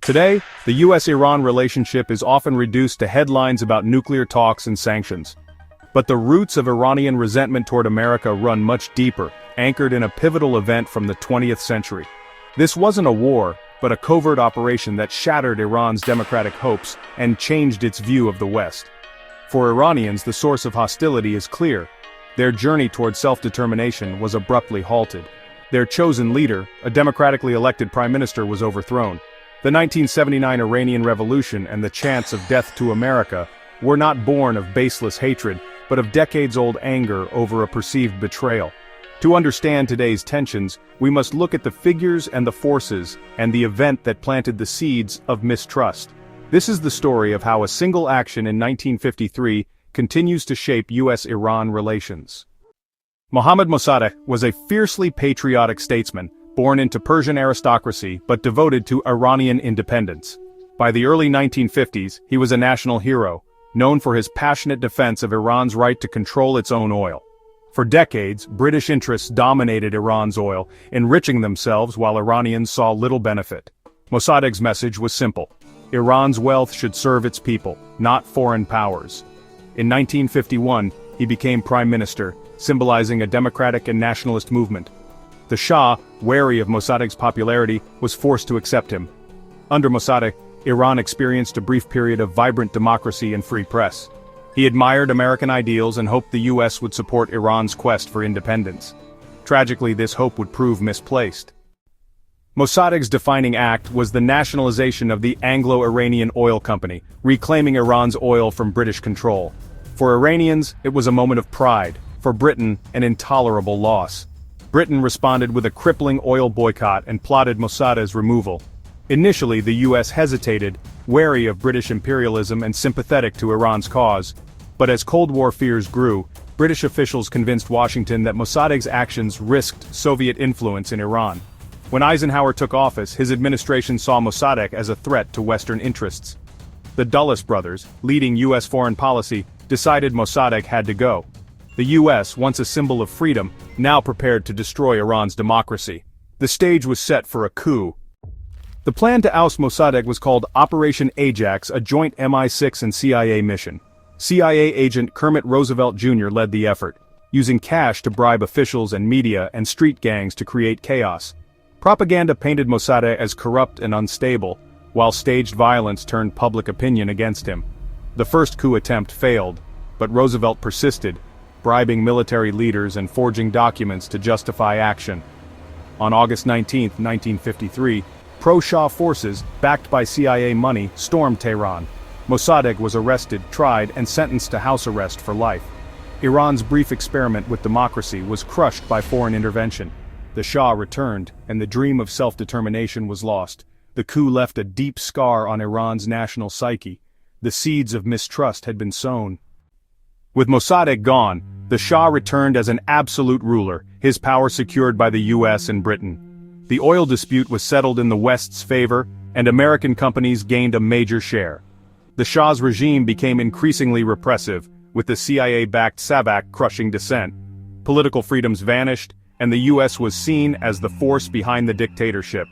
Today, the US-Iran relationship is often reduced to headlines about nuclear talks and sanctions. But the roots of Iranian resentment toward America run much deeper, anchored in a pivotal event from the 20th century. This wasn't a war, but a covert operation that shattered Iran's democratic hopes and changed its view of the West. For Iranians, the source of hostility is clear. Their journey toward self-determination was abruptly halted. Their chosen leader, a democratically elected prime minister, was overthrown. The 1979 Iranian Revolution and the chants of death to America were not born of baseless hatred, but of decades-old anger over a perceived betrayal. To understand today's tensions, we must look at the figures and the forces and the event that planted the seeds of mistrust. This is the story of how a single action in 1953 continues to shape US-Iran relations. Mohammad Mosaddegh was a fiercely patriotic statesman, born into Persian aristocracy but devoted to Iranian independence. By the early 1950s, he was a national hero, known for his passionate defense of Iran's right to control its own oil. For decades, British interests dominated Iran's oil, enriching themselves while Iranians saw little benefit. Mossadegh's message was simple: Iran's wealth should serve its people, not foreign powers. In 1951, he became prime minister, symbolizing a democratic and nationalist movement. The Shah, wary of Mossadegh's popularity, was forced to accept him. Under Mosaddegh, Iran experienced a brief period of vibrant democracy and free press. He admired American ideals and hoped the US would support Iran's quest for independence. Tragically, this hope would prove misplaced. Mossadegh's defining act was the nationalization of the Anglo-Iranian Oil Company, reclaiming Iran's oil from British control. For Iranians, it was a moment of pride. For Britain, an intolerable loss. Britain responded with a crippling oil boycott and plotted Mossadegh's removal. Initially, the US hesitated, wary of British imperialism and sympathetic to Iran's cause. But as Cold War fears grew, British officials convinced Washington that Mossadegh's actions risked Soviet influence in Iran. When Eisenhower took office, his administration saw Mosaddegh as a threat to Western interests. The Dulles brothers, leading US foreign policy, decided Mossaddegh had to go. The US, once a symbol of freedom, now prepared to destroy Iran's democracy. The stage was set for a coup. The plan to oust Mosaddegh was called Operation Ajax, a joint MI6 and CIA mission. CIA agent Kermit Roosevelt Jr. led the effort, using cash to bribe officials and media and street gangs to create chaos. Propaganda painted Mosaddegh as corrupt and unstable, while staged violence turned public opinion against him. The first coup attempt failed, but Roosevelt persisted, bribing military leaders and forging documents to justify action. On August 19, 1953, pro-Shah forces, backed by CIA money, stormed Tehran. Mosaddegh was arrested, tried, and sentenced to house arrest for life. Iran's brief experiment with democracy was crushed by foreign intervention. The Shah returned, and the dream of self-determination was lost. The coup left a deep scar on Iran's national psyche. The seeds of mistrust had been sown. With Mosaddegh gone, the Shah returned as an absolute ruler, his power secured by the US and Britain. The oil dispute was settled in the West's favor, and American companies gained a major share. The Shah's regime became increasingly repressive, with the CIA-backed Sabak crushing dissent. Political freedoms vanished, and the US was seen as the force behind the dictatorship.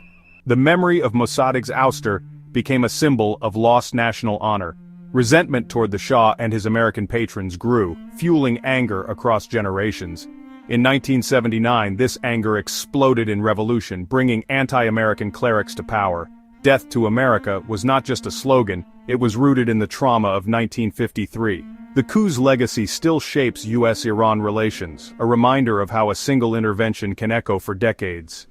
The memory of Mossadegh's ouster became a symbol of lost national honor. Resentment toward the Shah and his American patrons grew, fueling anger across generations. In 1979, this anger exploded in revolution, bringing anti-American clerics to power. Death to America was not just a slogan, it was rooted in the trauma of 1953. The coup's legacy still shapes US-Iran relations, a reminder of how a single intervention can echo for decades.